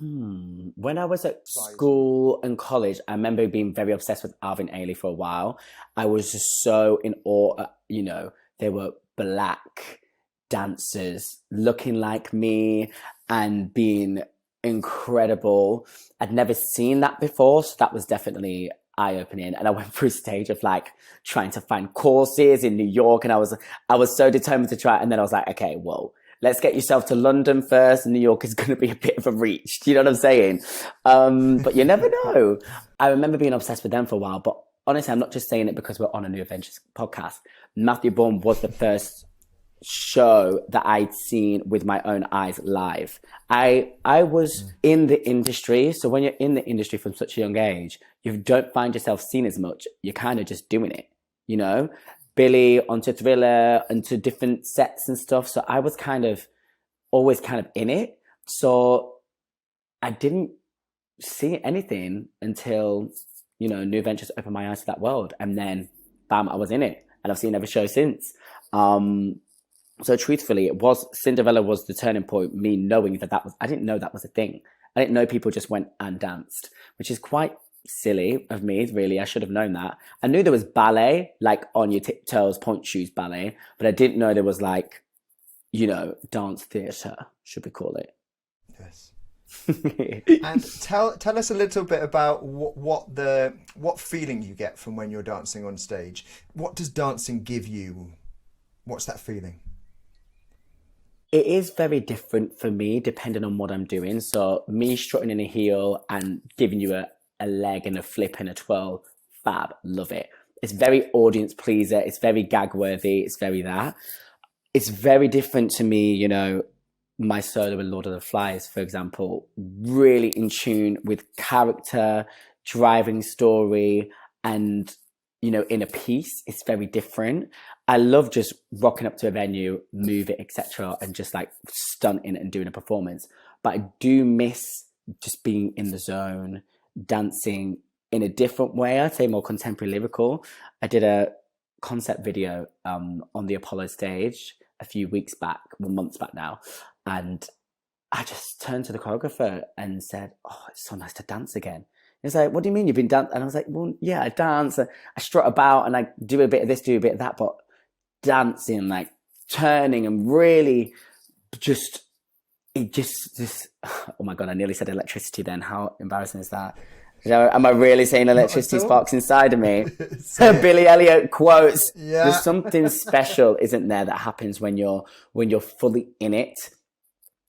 When I was at school and college, I remember being very obsessed with Alvin Ailey for a while. I was just so in awe. They were black dancers looking like me and being incredible. I'd never seen that before, so that was definitely eye-opening. And I went through a stage of like trying to find courses in New York, and I was so determined to try. And then I was like, okay, whoa, let's get yourself to London first. New York is going to be a bit of a reach. Do you know what I'm saying? But you never know. I remember being obsessed with them for a while, but honestly, I'm not just saying it because we're on a New Adventures podcast. Matthew Bourne was the first show that I'd seen with my own eyes live. I was in the industry, so when you're in the industry from such a young age, you don't find yourself seen as much. You're kind of just doing it, Billy onto Thriller, onto different sets and stuff. So I was always in it. So I didn't see anything until, New Adventures opened my eyes to that world. And then, bam, I was in it. And I've seen every show since. So truthfully, Cinderella was the turning point, me knowing I didn't know that was a thing. I didn't know people just went and danced, which is quite silly of me, really. I should have known that. I knew there was ballet, like on your tiptoes, point shoes ballet, but I didn't know there was like, dance theatre, should we call it? Yes. And tell us a little bit about what feeling you get from when you're dancing on stage. What does dancing give you? What's that feeling? It is very different for me depending on what I'm doing. So me strutting in a heel and giving you a leg and a flip and a twirl, fab, love it. It's very audience pleaser. It's very gag worthy. It's very that. It's very different to me, my solo in Lord of the Flies, for example, really in tune with character, driving story, and, in a piece. It's very different. I love just rocking up to a venue, move it, etc., and just like stunting and doing a performance. But I do miss just being in the zone, dancing in a different way. I'd say more contemporary lyrical. I did a concept video on the Apollo stage a few weeks back, months back now, and I just turned to the choreographer and said, "Oh, it's so nice to dance again." He's like, "What do you mean you've been dancing?" And I was like, "Well, yeah, I dance. I strut about and I do a bit of this, do a bit of that, but dancing, like turning and really just, oh my God, I nearly said electricity then. How embarrassing is that? Am I really saying electricity sparks inside of me?" Billy Elliot quotes, Yeah. There's something special, isn't there, that happens when you're fully in it.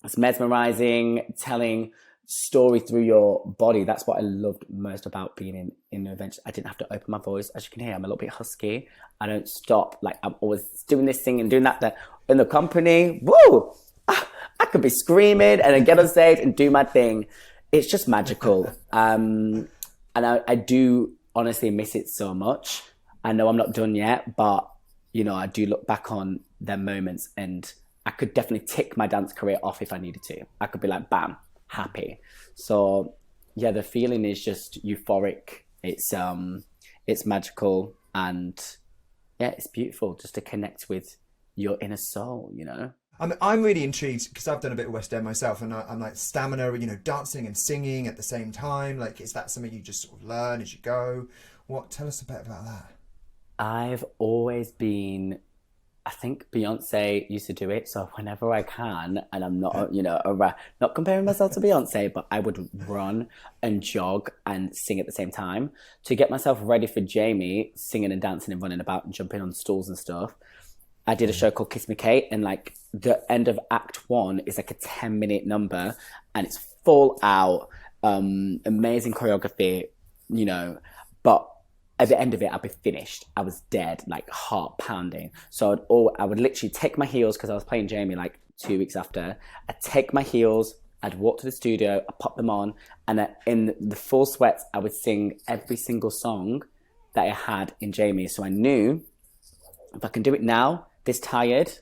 It's mesmerizing, telling story through your body. That's what I loved most about being in events. I didn't have to open my voice. As you can hear, I'm a little bit husky. I don't stop. Like, I'm always doing this thing and doing that in the company. Woo! I could be screaming and then get on stage and do my thing. It's just magical. And I do honestly miss it so much. I know I'm not done yet, but, I do look back on them moments and I could definitely tick my dance career off if I needed to. I could be like, bam, happy. So yeah, the feeling is just euphoric. It's magical, and yeah, it's beautiful just to connect with your inner soul, I'm really intrigued because I've done a bit of West End myself, and I'm like stamina, dancing and singing at the same time. Like, is that something you just sort of learn as you go? Tell us a bit about that. I've always been, I think Beyonce used to do it. So whenever I can, and I'm not, not comparing myself to Beyonce, but I would run and jog and sing at the same time to get myself ready for Jamie, singing and dancing and running about and jumping on stools and stuff. I did a show called Kiss Me Kate, and like the end of Act 1 is like a 10-minute number, and it's full out, amazing choreography, but at the end of it, I'd be finished. I was dead, like heart pounding. So I would literally take my heels, because I was playing Jamie like 2 weeks after. I'd take my heels, I'd walk to the studio, I'd pop them on, and in the full sweats, I would sing every single song that I had in Jamie. So I knew if I can do it now, this tired,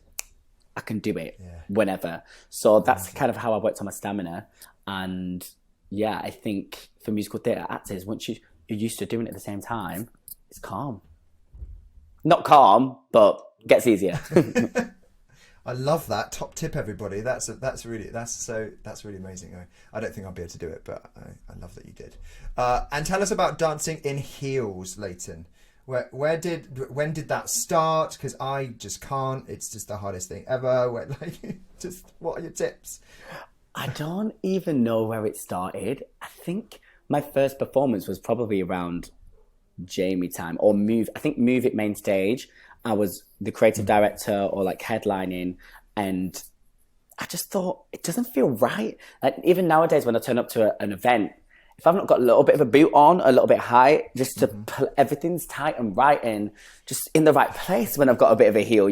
I can do it whenever. So that's kind of how I worked on my stamina. And yeah, I think for musical theatre actors, once you're used to doing it at the same time, it's calm. Not calm, but gets easier. I love that. Top tip, everybody. That's really amazing. I don't think I'll be able to do it, but I love that you did. And tell us about dancing in heels, Leighton. When did that start? Because I just can't. It's just the hardest thing ever. What are your tips? I don't even know where it started. I think my first performance was probably around Jamie time, or Move. I think Move It main stage. I was the creative director or like headlining, and I just thought it doesn't feel right. Like even nowadays when I turn up to an event, if I've not got a little bit of a boot on, a little bit high, just to everything's tight and right and just in the right place when I've got a bit of a heel,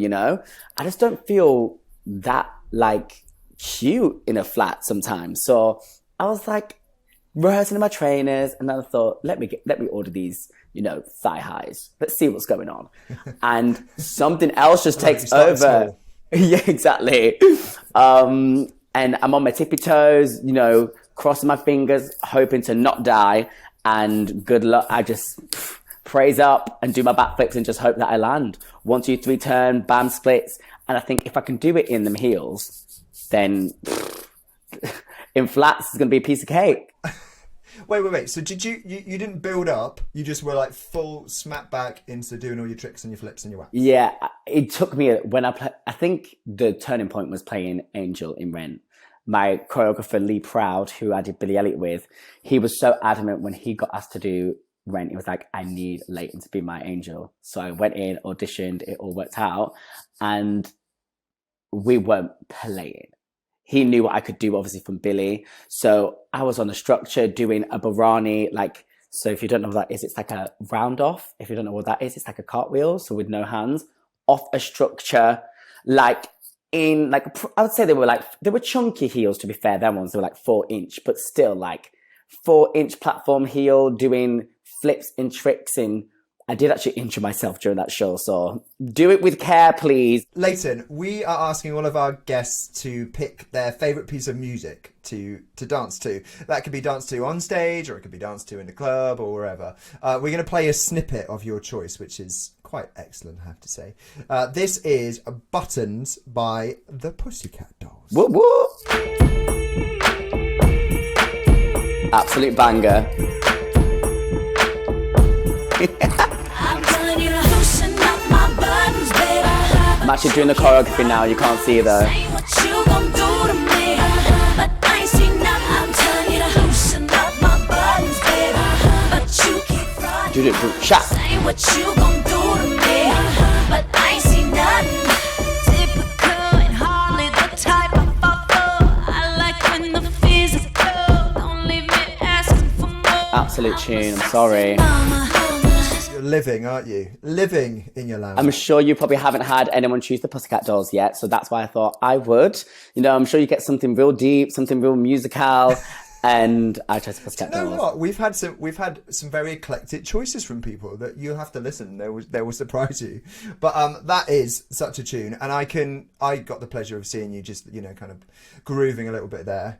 I just don't feel that like cute in a flat sometimes. So I was like rehearsing in my trainers, and then I thought, let me order these, thigh highs. Let's see what's going on. And something else just takes over. Yeah, exactly. And I'm on my tippy toes, crossing my fingers, hoping to not die. And good luck. I just praise up and do my backflips and just hope that I land. 1, 2, 3 turn, bam, splits. And I think if I can do it in them heels, then in flats, it's going to be a piece of cake. Wait. So did you didn't build up? You just were like full smack back into doing all your tricks and your flips and your whack? Yeah, it took me when I think the turning point was playing Angel in Rent. My choreographer Lee Proud, who I did Billy Elliot with, he was so adamant when he got asked to do Rent. He was like, I need Leighton to be my angel. So I went in, auditioned, it all worked out, and we weren't playing. He knew what I could do, obviously, from Billy. So I was on the structure doing a Barani, like, so if you don't know what that is, it's like a round off. If you don't know what that is, it's like a cartwheel, so with no hands, off a structure, like in, like, I would say they were chunky heels, to be fair. Them ones, they were like 4-inch, but still like 4-inch platform heel, doing flips and tricks in. I did actually injure myself during that show, so do it with care, please. Leighton, we are asking all of our guests to pick their favourite piece of music to dance to. That could be danced to on stage, or it could be danced to in the club, or wherever. We're going to play a snippet of your choice, which is quite excellent, I have to say. This is Buttons by the Pussycat Dolls. Whoop, whoop. Absolute banger. I'm actually doing the choreography now, you can't see though. Do it, shot. Absolute tune, I'm sorry. Living, aren't you? Living in your lounge. I'm sure you probably haven't had anyone choose the Pussycat Dolls yet, so that's why I thought I would. You know, I'm sure you get something real deep, something real musical, and I chose the Pussycat Dolls. You know what? We've had some very eclectic choices from people that you'll have to listen. They will surprise you. But that is such a tune, and I got the pleasure of seeing you just, you know, kind of grooving a little bit there.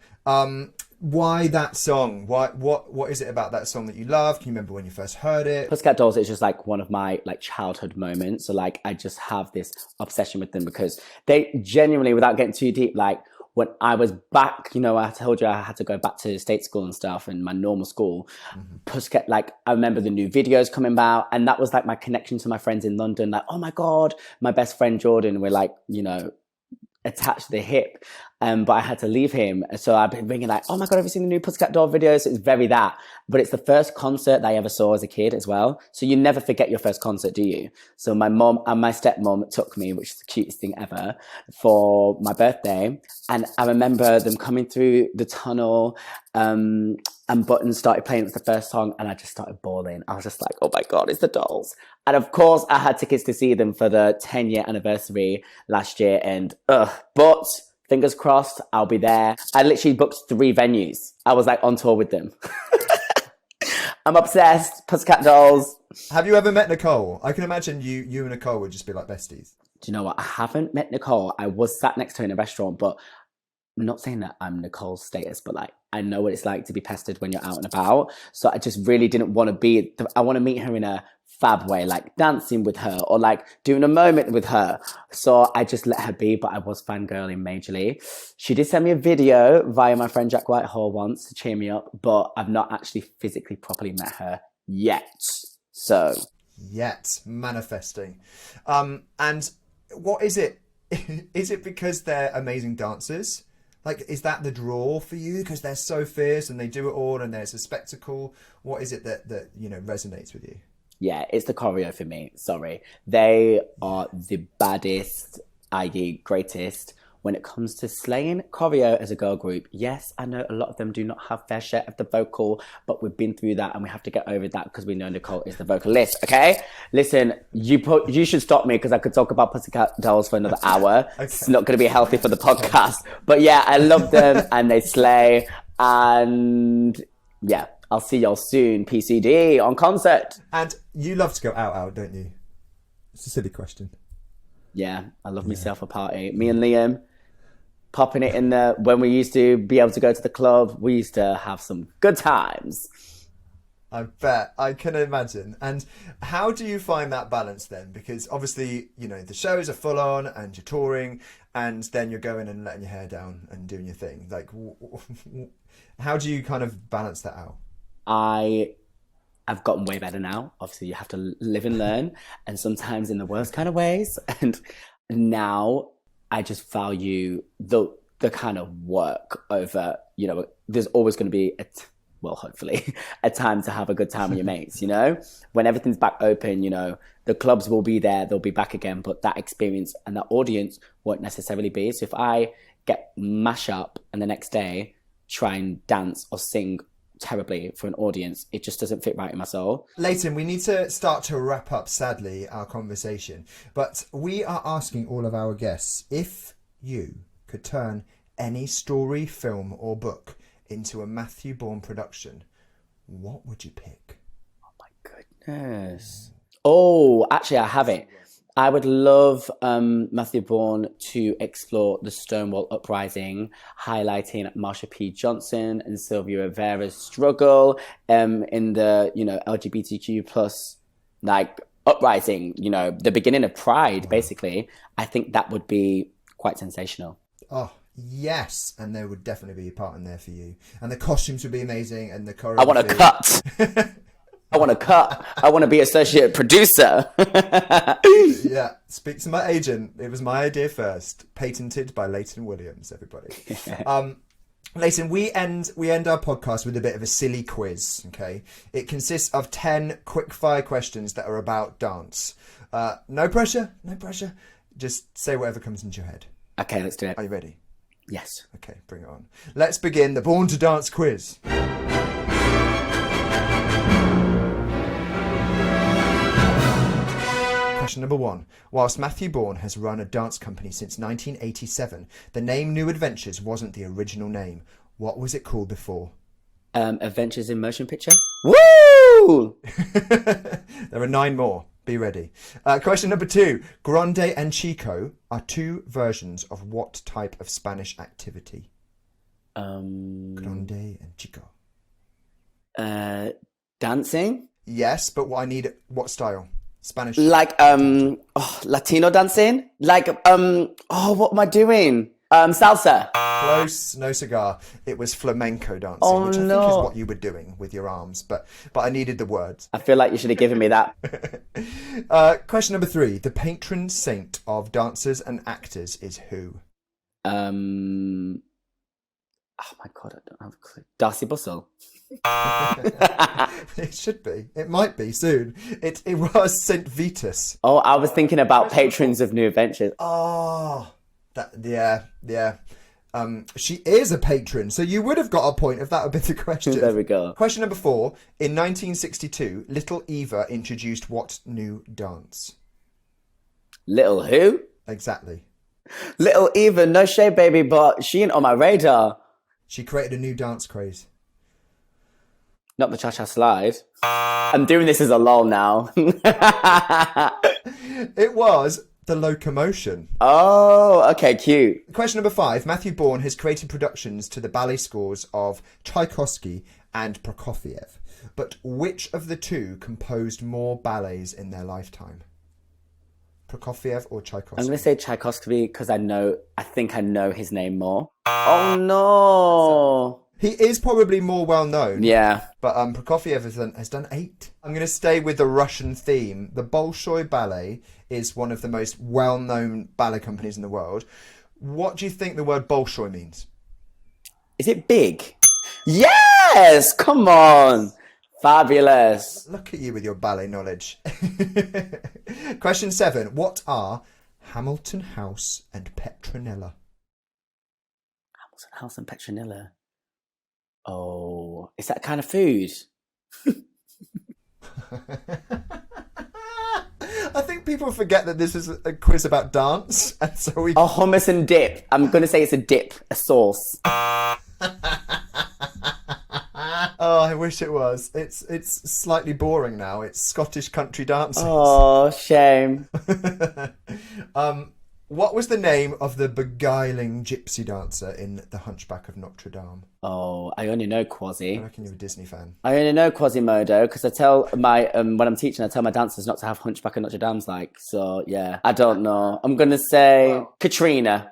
Why that song? What is it about that song that you love? Can you remember when you first heard it? Pussycat Dolls is just like one of my like childhood moments. So like I just have this obsession with them because they genuinely, without getting too deep, like when I was back, you know, I told you I had to go back to state school and stuff and my normal school. Pussycat, like I remember the new videos coming out, and that was like my connection to my friends in London. Like, oh my God, my best friend Jordan, we're like, you know, attached to the hip, but I had to leave him, so I've been ringing like, oh my God, have you seen the new Pussycat Doll videos? So it's very that, but it's the first concert that I ever saw as a kid as well, so you never forget your first concert, do you? So my mom and my stepmom took me, which is the cutest thing ever, for my birthday, and I remember them coming through the tunnel, and Buttons started playing. It was the first song, and I just started bawling. I was just like, oh my God, it's the Dolls. And of course, I had tickets to see them for the 10-year anniversary last year, and but fingers crossed, I'll be there. I literally booked 3 venues. I was like on tour with them. I'm obsessed. Pussycat Dolls. Have you ever met Nicole? I can imagine you and Nicole would just be like besties. Do you know what? I haven't met Nicole. I was sat next to her in a restaurant, but I'm not saying that I'm Nicole's status, but like I know what it's like to be pestered when you're out and about. So I just really didn't want to be. I want to meet her in a fab way, like dancing with her or like doing a moment with her. So I just let her be, but I was fangirling majorly. She did send me a video via my friend Jack Whitehall once to cheer me up, but I've not actually physically properly met her yet. So yet manifesting. And what is it? Is it because they're amazing dancers? Like, is that the draw for you? Because they're so fierce and they do it all and there's a spectacle. What is it that you know resonates with you? Yeah, it's the choreo for me. Sorry. They are the baddest, i.e. greatest when it comes to slaying choreo as a girl group. Yes, I know a lot of them do not have their share of the vocal, but we've been through that and we have to get over that because we know Nicole is the vocalist, okay? Listen, you should stop me because I could talk about Pussycat Dolls for another hour. Okay. It's not going to be healthy for the podcast. But yeah, I love them and they slay. And yeah, I'll see y'all soon, PCD, on concert. And you love to go out, don't you? It's a silly question. Yeah, I love myself a party. Me and Liam, popping it in the... When we used to be able to go to the club, we used to have some good times. I bet. I can imagine. And how do you find that balance then? Because obviously, you know, the shows are full on and you're touring and then you're going and letting your hair down and doing your thing. Like, how do you kind of balance that out? I've gotten way better now. Obviously, you have to live and learn, and sometimes in the worst kind of ways. And now I just value the kind of work over, you know, there's always going to be, well, hopefully, a time to have a good time with your mates, you know? When everything's back open, you know, the clubs will be there, they'll be back again, but that experience and that audience won't necessarily be. So if I get mash up and the next day try and dance or sing terribly for an audience, it just doesn't fit right in my soul. Leighton, we need to start to wrap up, sadly, our conversation. But we are asking all of our guests, if you could turn any story, film or book into a Matthew Bourne production, what would you pick? Oh my goodness. Oh, actually, I have it. I would love Matthew Bourne to explore the Stonewall Uprising, highlighting Marsha P. Johnson and Sylvia Rivera's struggle in the, you know, LGBTQ plus like uprising, you know, the beginning of Pride, basically. I think that would be quite sensational. Oh, yes. And there would definitely be a part in there for you. And the costumes would be amazing and the choreography. I want to cut. I want to cut. I want to be associate producer. Yeah, speak to my agent. It was my idea first. Patented by Leighton Williams, everybody. Leighton, we end our podcast with a bit of a silly quiz, okay? It consists of 10 quick-fire questions that are about dance. No pressure, no pressure. Just say whatever comes into your head. Okay, let's do it. Are you ready? Yes. Okay, bring it on. Let's begin the Born to Dance quiz. Question number 1. Whilst Matthew Bourne has run a dance company since 1987, the name New Adventures wasn't the original name. What was it called before? Adventures in Motion Picture. Woo! There are 9 more. Be ready. Question number 2. Grande and Chico are 2 versions of what type of Spanish activity? Grande and Chico. Dancing? Yes, but what style? Spanish. Like Latino dancing? Like what am I doing? Salsa. Close, no cigar. It was flamenco dancing, which I think is what you were doing with your arms, but I needed the words. I feel like you should have given me that. Question number 3. The patron saint of dancers and actors is who? Oh my God, I don't have a clue. Darcy Bussell. It should be. It might be soon. It was Saint Vitus. Oh, I was thinking about patrons of New Adventures. Oh, yeah. She is a patron, so you would have got a point if that had been the question. There we go. Question number 4. In 1962, Little Eva introduced what new dance? Little who? Exactly. Little Eva, no shade, baby, but she ain't on my radar. She created a new dance craze. Not the cha-cha slide. I'm doing this as a lol now. It was the locomotion. Oh, okay, cute. Question number 5. Matthew Bourne has created productions to the ballet scores of Tchaikovsky and Prokofiev. But which of the 2 composed more ballets in their lifetime? Prokofiev or Tchaikovsky? I'm going to say Tchaikovsky because I think I know his name more. Oh, no. He is probably more well known. Yeah. But Prokofiev has done 8. I'm going to stay with the Russian theme. The Bolshoi Ballet is one of the most well-known ballet companies in the world. What do you think the word Bolshoi means? Is it big? Yes! Come on! Fabulous. Look at you with your ballet knowledge. Question 7. What are Hamilton House and Petronella? Hamilton House and Petronella. Oh, is that kind of food? I think people forget that this is a quiz about dance, and so we... Oh, hummus and dip. I'm going to say it's a dip, a sauce. Oh, I wish it was. It's slightly boring now. It's Scottish country dances. Oh, shame. What was the name of the beguiling gypsy dancer in The Hunchback of Notre Dame? Oh, I only know I Quasi. reckon you're a Disney fan. I only know Quasimodo because I tell my when I'm teaching, I tell my dancers not to have Hunchback of Notre Dame's like. So yeah, I don't know. I'm gonna say Katrina.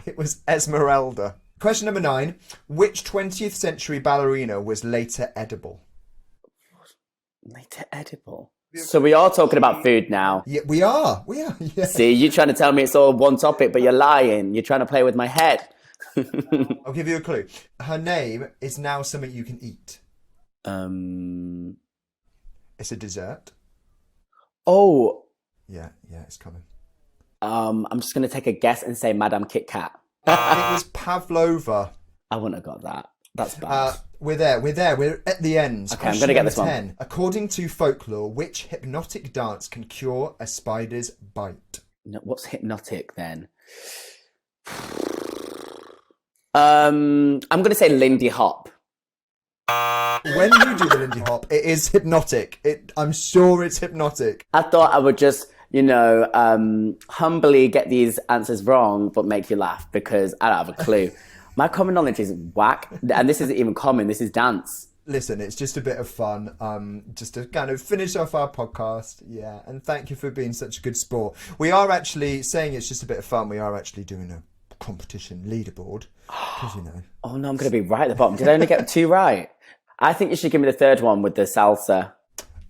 It was Esmeralda. Question number 9. Which 20th century ballerina was later edible? Later edible. So we are talking about food now. Yeah, we are. Yeah. See, you're trying to tell me it's all one topic, but you're lying. You're trying to play with my head. I'll give you a clue. Her name is now something you can eat. It's a dessert. Oh, Yeah, it's coming. I'm just going to take a guess and say Madame Kit Kat. It was pavlova. I wouldn't have got that. That's bad. We're there. We're at the end. Okay, I'm going to get this Question number one. 10. According to folklore, which hypnotic dance can cure a spider's bite? No, what's hypnotic then? I'm going to say Lindy Hop. When you do the Lindy Hop, it is hypnotic. I'm sure it's hypnotic. I thought I would just, humbly get these answers wrong, but make you laugh because I don't have a clue. My common knowledge is whack, and this isn't even common. This is dance. Listen, it's just a bit of fun, just to kind of finish off our podcast. Yeah, and thank you for being such a good sport. We are actually saying it's just a bit of fun. We are actually doing a competition leaderboard, because Oh no, I'm going to be right at the bottom. Did I only get 2 right? I think you should give me the third one with the salsa.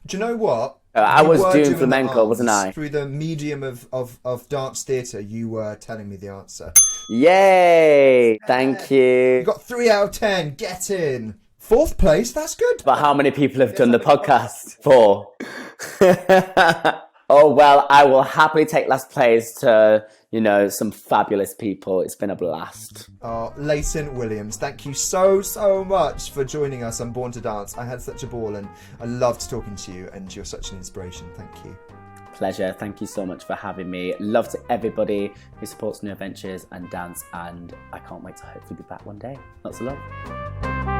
Do you know what? I You was were doing the flamenco, wasn't I? Through the medium of dance theatre, you were telling me the answer. Yay! Thank You you. got 3 out of 10. Get in. 4th place. That's good. But how many people have done the podcast? 4. Oh, well, I will happily take last place to, some fabulous people. It's been a blast. Oh, Leighton Williams, thank you so much for joining us on Born to Dance. I had such a ball and I loved talking to you, and you're such an inspiration. Thank you. Pleasure. Thank you so much for having me. Love to everybody who supports New Adventures and dance, and I can't wait to hopefully be back one day. Lots of love.